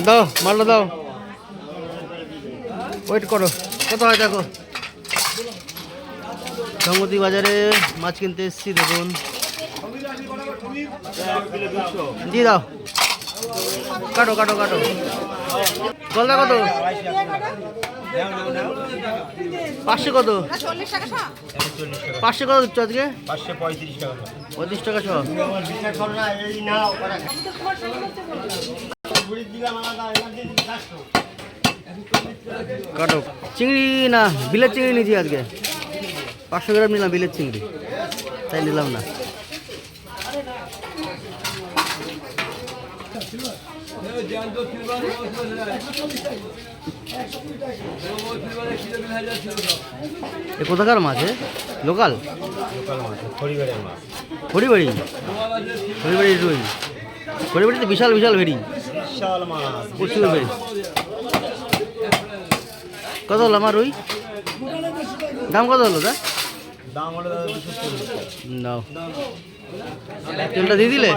দাও মালটা দাও, ওয়েট করো কত হয় দেখো। সমুদ্রি বাজারে মাছ কিনতে এসেছি, দেখুন দিয়ে দাও, কাটো কাটো কাটো। গলদা কত? 500 কত? 500 কত দিচ্ছ আজকে? 35 টাকা শ। কাটো। চিংড়ি না বিলের চিংড়ি নিয়েছি আজকে, 500 গ্রাম নিলাম বিলের চিংড়ি, তাই নিলাম না। এ কোথাকার মাছ? লোকাল খড়িবাড়ি, খড়িবাড়ির রুই। খড়িবাড়িতে বিশাল বিশাল ভেড়ি, প্রচুর ভেড়ি। কত হলো আমার রুই? দাম কত হলো? দাম হলো দাও, 1 কিলোটা দিয়ে দিলে।